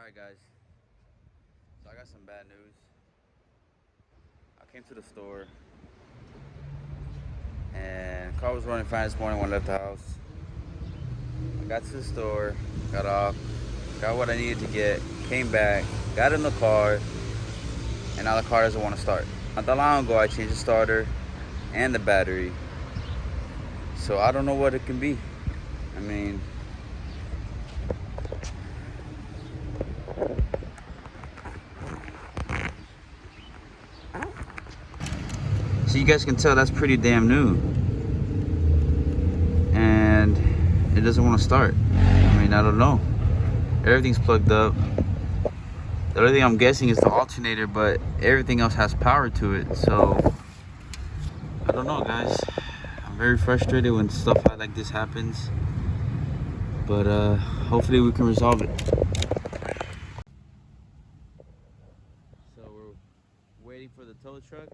Alright guys, so I got some bad news. I came to the store and the car was running fine this morning when I left the house. I got to the store, got off, got what I needed to get, came back, got in the car, and now the car doesn't want to start. Not that long ago I changed the starter and the battery, so I don't know what it can be. I mean, so you guys can tell that's pretty damn new, and it doesn't want to start. I mean, I don't know. Everything's plugged up. The only thing I'm guessing is the alternator, but everything else has power to it. So I don't know, guys. I'm very frustrated when stuff like this happens, but hopefully we can resolve it. So we're waiting for the tow truck.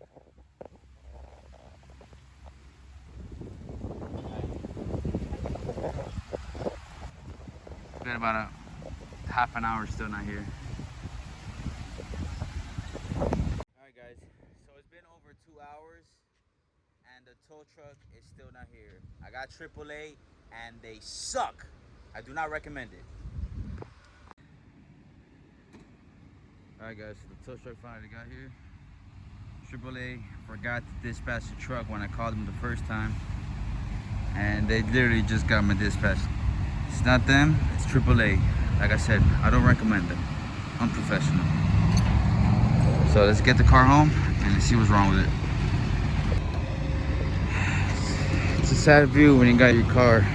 Been about a half an hour, still not here. Alright guys, so it's been over 2 hours and the tow truck is still not here. I got AAA and they suck. I do not recommend it. Alright guys, so the tow truck finally got here. AAA forgot to dispatch the truck when I called them the first time, and they literally just got my dispatch. It's not them, it's AAA. Like I said, I don't recommend them. Unprofessional. So let's get the car home and see what's wrong with it. It's a sad view when you got your car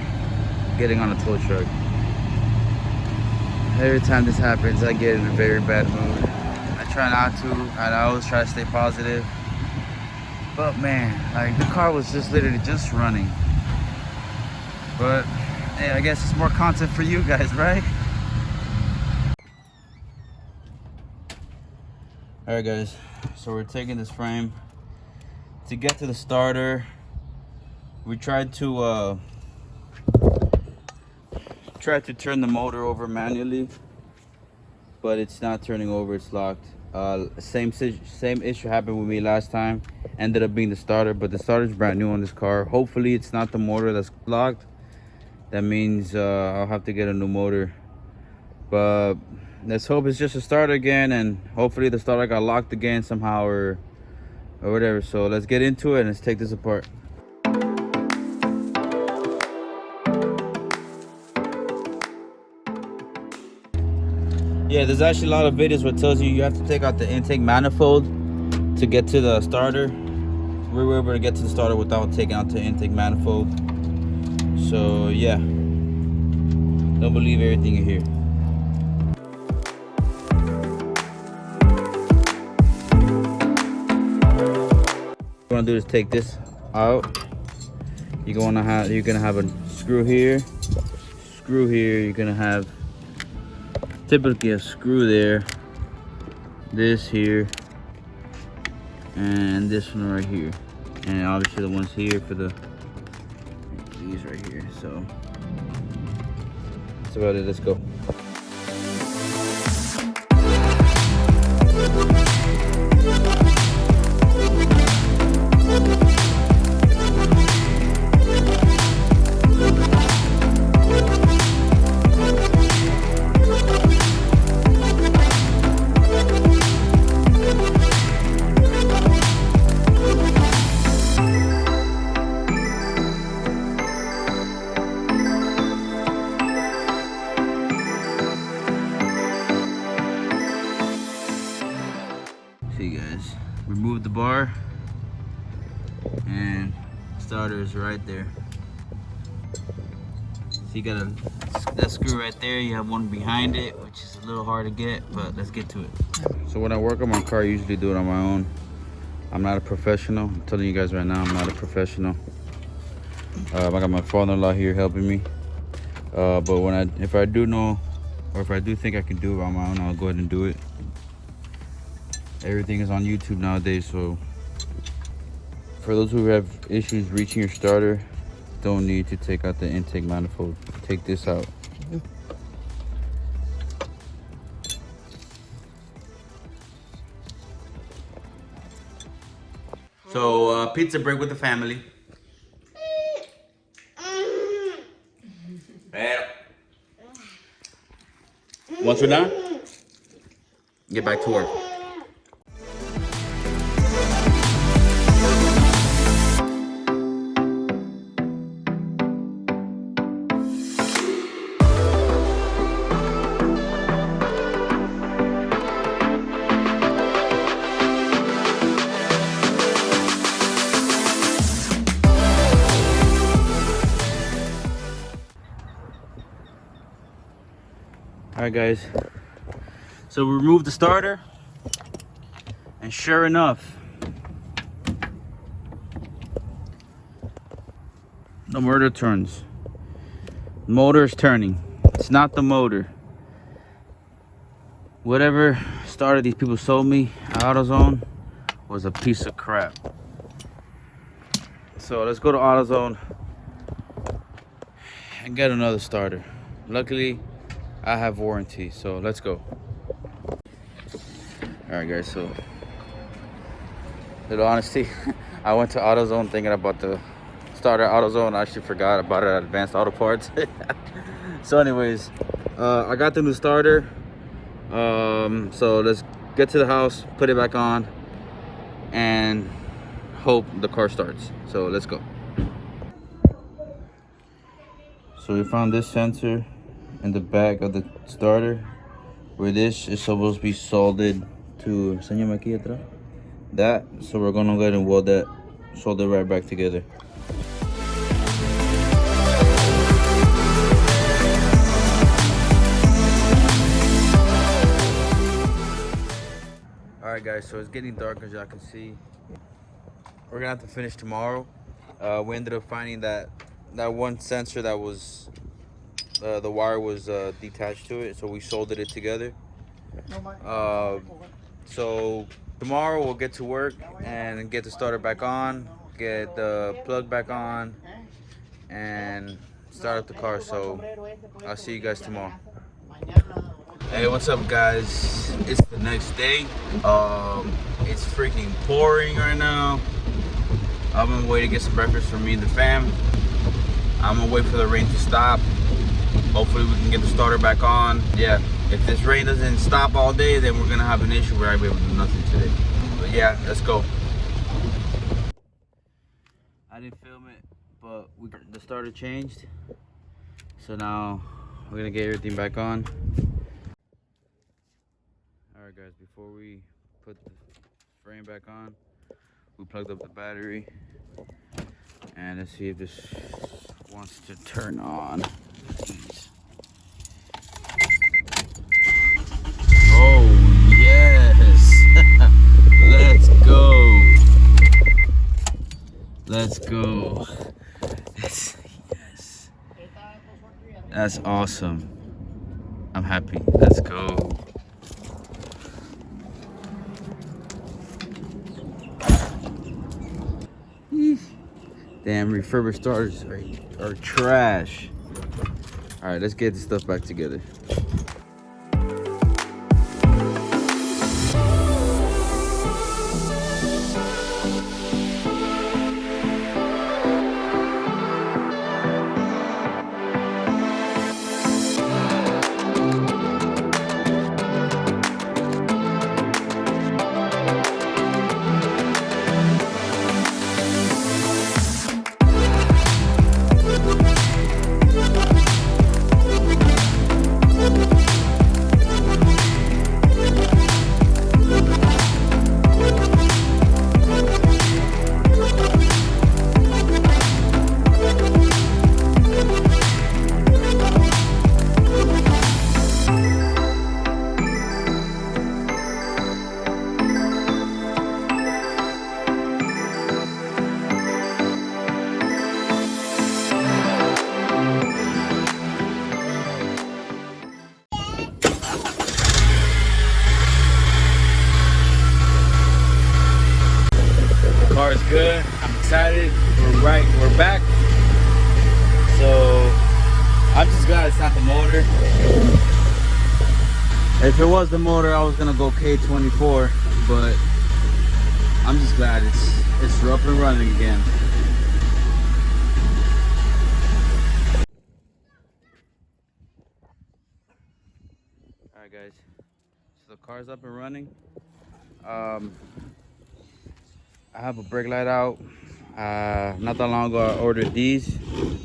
getting on a tow truck. Every time this happens, I get in a very bad mood. I try not to, and I always try to stay positive. But man, like, the car was just literally just running. But hey, I guess it's more content for you guys, right? Alright guys, so we're taking this frame to get to the starter. We tried to turn the motor over manually, but it's not turning over, it's locked. Same issue happened with me last time. Ended up being the starter, but the starter's brand new on this car. Hopefully it's not the motor that's locked. That means I'll have to get a new motor, but let's hope it's just a starter again, and hopefully the starter got locked again somehow or whatever. So let's get into it and let's take this apart. Yeah, there's actually a lot of videos where it tells you have to take out the intake manifold to get to the starter. We were able to get to the starter without taking out the intake manifold. So yeah, don't believe everything you hear. What you want to do is take this out. You're gonna have a screw here, you're gonna have typically a screw there, this here, and this one right here, and obviously the ones here for these right here. So that's about it. Let's go. See guys, remove the bar and starter is right there. So you got that screw right there. You have one behind it, which is a little hard to get, but let's get to it. So when I work on my car, I usually do it on my own. I'm not a professional. I'm telling you guys right now, I'm not a professional. I got my father-in-law here helping me. But if I do know, or if I do think I can do it on my own, I'll go ahead and do it. Everything is on YouTube nowadays, so for those who have issues reaching your starter, don't need to take out the intake manifold. Take this out. So pizza break with the family. Once we're done, get back to work. All right, guys. So we removed the starter, and sure enough, the motor turns. Motor is turning. It's not the motor. Whatever starter these people sold me at AutoZone was a piece of crap. So let's go to AutoZone and get another starter. Luckily, I have warranty, so let's go. All right, guys, so little honesty, I went to AutoZone thinking about the starter at AutoZone. I actually forgot about it at Advanced Auto Parts. So anyways, I got the new starter. So let's get to the house, put it back on, and hope the car starts. So let's go. So we found this sensor in the back of the starter, where this is supposed to be soldered to that. So we're gonna go ahead and weld that, solder right back together. All right, guys, so it's getting dark, as y'all can see. We're gonna have to finish tomorrow. We ended up finding that one sensor that was the wire was detached to it, so we soldered it together. So tomorrow we'll get to work and get the starter back on, get the plug back on, and start up the car. So I'll see you guys tomorrow. Hey, what's up, guys? It's the next day. It's freaking pouring right now. I'm on my way to get some breakfast for me and the fam. I'm gonna wait for the rain to stop. Hopefully we can get the starter back on. Yeah, if this rain doesn't stop all day, then we're gonna have an issue where I'll be able to do nothing today. But yeah, let's go. I didn't film it, but the starter changed. So now we're gonna get everything back on. Alright, guys, before we put the frame back on, we plugged up the battery. And let's see if this wants to turn on. Jeez. Oh, yes. Let's go. Let's go. Yes. That's awesome. I'm happy. Let's go. Damn, refurbished starters are trash. All right, let's get this stuff back together. Car is good. I'm excited. We're back. So I'm just glad it's not the motor. If it was the motor, I was gonna go K24, but I'm just glad it's up and running again. All right, guys. So the car's up and running. I have a brake light out. Not that long ago, I ordered these,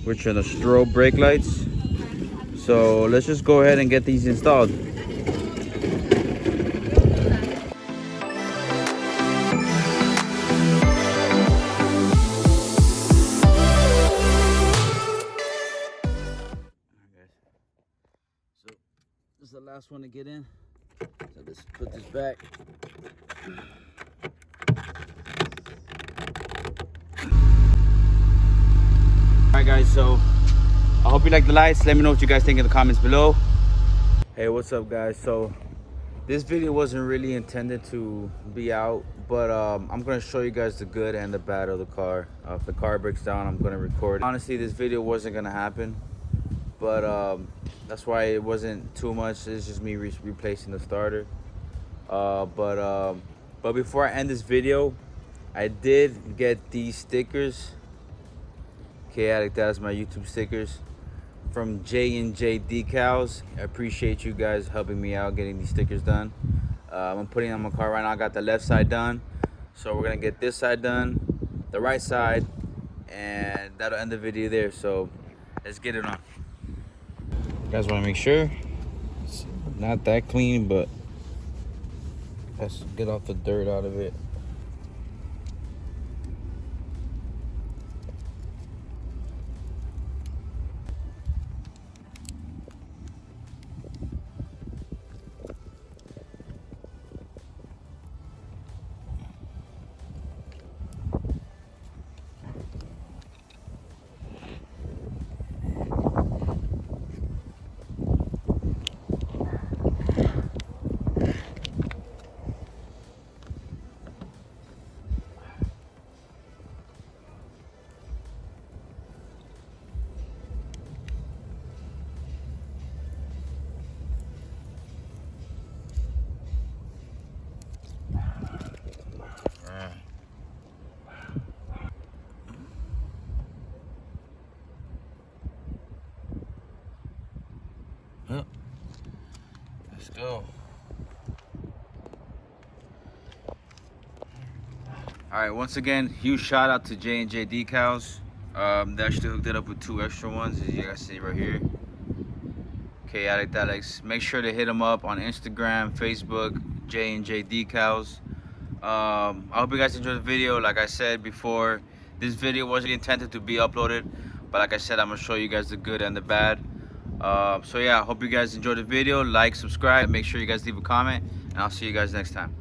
which are the strobe brake lights. So let's just go ahead and get these installed. So this is the last one to get in. So let's put this back. Alright guys, so I hope you like the lights. Let me know what you guys think in the comments below. Hey, what's up guys? So this video wasn't really intended to be out, but I'm gonna show you guys the good and the bad of the car. If the car breaks down, I'm gonna record it. Honestly, this video wasn't gonna happen, but that's why it wasn't too much. It's just me replacing the starter. But before I end this video, I did get these stickers. Chaotic, that's my YouTube stickers from J&J Decals. I appreciate you guys helping me out getting these stickers done. I'm putting them on my car right now. I got the left side done, so we're gonna get this side done, the right side, and that'll end the video there. So let's get it on. You guys want to make sure it's not that clean, but let's get off the dirt out of it. Let's go. All right, once again, huge shout out to J&J Decals. They actually hooked it up with 2 extra ones, as you guys see right here. Chaotic Alex. Make sure to hit them up on Instagram, Facebook, J&J Decals. I hope you guys enjoyed the video. Like I said before, this video wasn't intended to be uploaded, but like I said, I'm gonna show you guys the good and the bad. So yeah, I hope you guys enjoyed the video. Like, subscribe, make sure you guys leave a comment, and I'll see you guys next time.